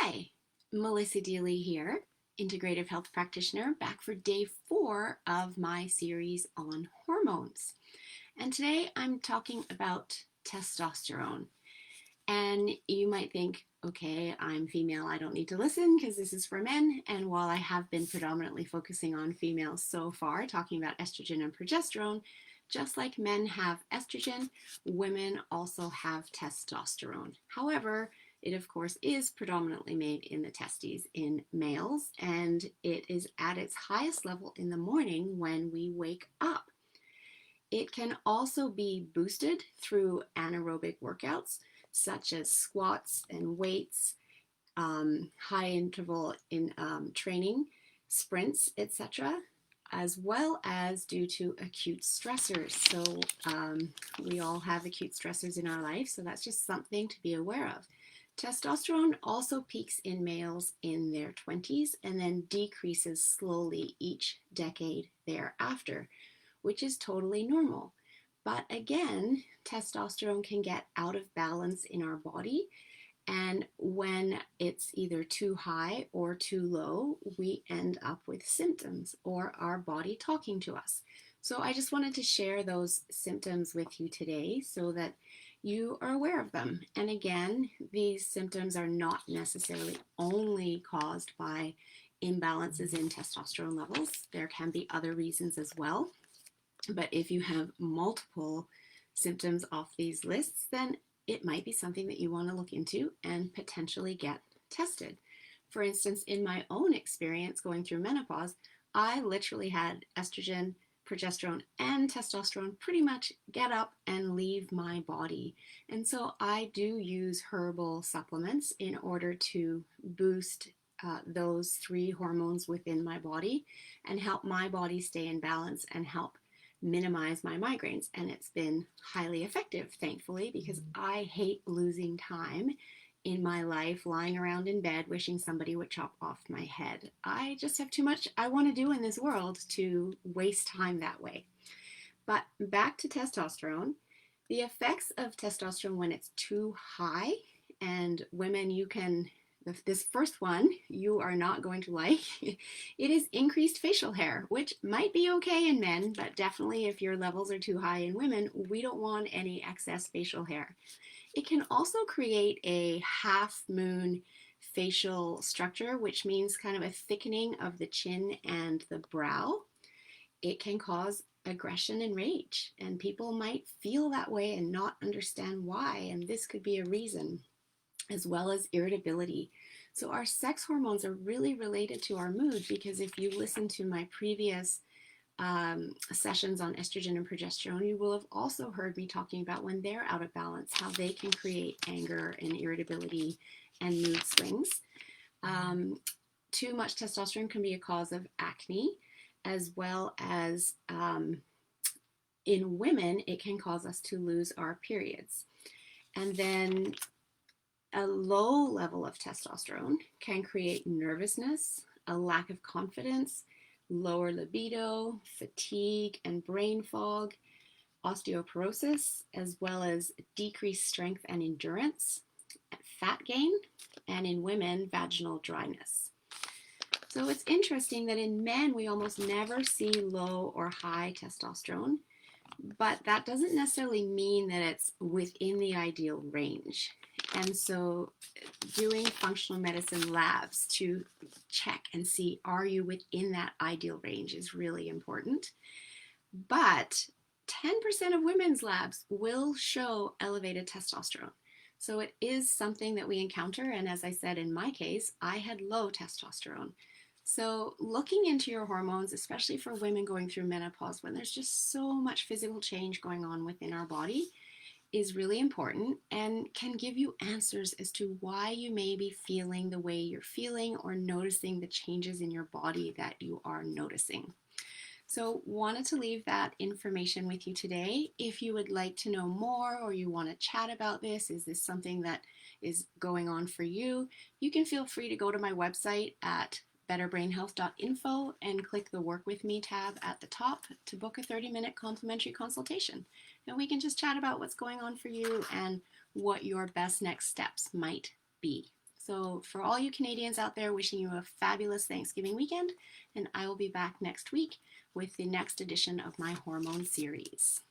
Hi, Melissa Deely here, Integrative Health Practitioner, back for day 4 of my series on hormones. And today I'm talking about testosterone. And you might think, okay, I'm female, I don't need to listen because this is for men. And while I have been predominantly focusing on females so far, talking about estrogen and progesterone, just like men have estrogen, women also have testosterone. However, it of course is predominantly made in the testes in males, and it is at its highest level in the morning when we wake up. It can also be boosted through anaerobic workouts such as squats and weights, high interval in training, sprints, etc., as well as due to acute stressors. So we all have acute stressors in our life, so that's just something to be aware of. Testosterone also peaks in males in their 20s and then decreases slowly each decade thereafter, which is totally normal. But again, testosterone can get out of balance in our body, and when it's either too high or too low, we end up with symptoms or our body talking to us. So I just wanted to share those symptoms with you today so that you are aware of them. And again, these symptoms are not necessarily only caused by imbalances in testosterone levels. There can be other reasons as well. But if you have multiple symptoms off these lists, then it might be something that you want to look into and potentially get tested. For instance, in my own experience going through menopause, I literally had estrogen, progesterone, and testosterone pretty much get up and leave my body. And so I do use herbal supplements in order to boost those 3 hormones within my body and help my body stay in balance and help minimize my migraines. And it's been highly effective, thankfully, because I hate losing time in my life lying around in bed wishing somebody would chop off my head. I just have too much I want to do in this world to waste time that way. But back to testosterone. The effects of testosterone when it's too high, and women, you can, this first one you are not going to like. It is increased facial hair, which might be okay in men, but definitely if your levels are too high in women, we don't want any excess facial hair. It can also create a half moon facial structure, which means kind of a thickening of the chin and the brow. It can cause aggression and rage, and people might feel that way and not understand why, and this could be a reason, as well as irritability. So our sex hormones are really related to our mood, because if you listen to my previous sessions on estrogen and progesterone, you will have also heard me talking about when they're out of balance, how they can create anger and irritability and mood swings. Too much testosterone can be a cause of acne, as well as in women, it can cause us to lose our periods. And then a low level of testosterone can create nervousness, a lack of confidence, lower libido, fatigue and brain fog, osteoporosis, as well as decreased strength and endurance, fat gain, and in women, vaginal dryness. So it's interesting that in men, we almost never see low or high testosterone, but that doesn't necessarily mean that it's within the ideal range. And so doing functional medicine labs to check and see, are you within that ideal range, is really important. But 10% of women's labs will show elevated testosterone. So it is something that we encounter. And as I said, in my case, I had low testosterone. So looking into your hormones, especially for women going through menopause, when there's just so much physical change going on within our body, is really important and can give you answers as to why you may be feeling the way you're feeling or noticing the changes in your body that you are noticing. So wanted to leave that information with you today. If you would like to know more or you want to chat about this, is this something that is going on for you, you can feel free to go to my website at betterbrainhealth.info and click the Work With Me tab at the top to book a 30-minute complimentary consultation. And we can just chat about what's going on for you and what your best next steps might be. So for all you Canadians out there, wishing you a fabulous Thanksgiving weekend, and I will be back next week with the next edition of my hormone series.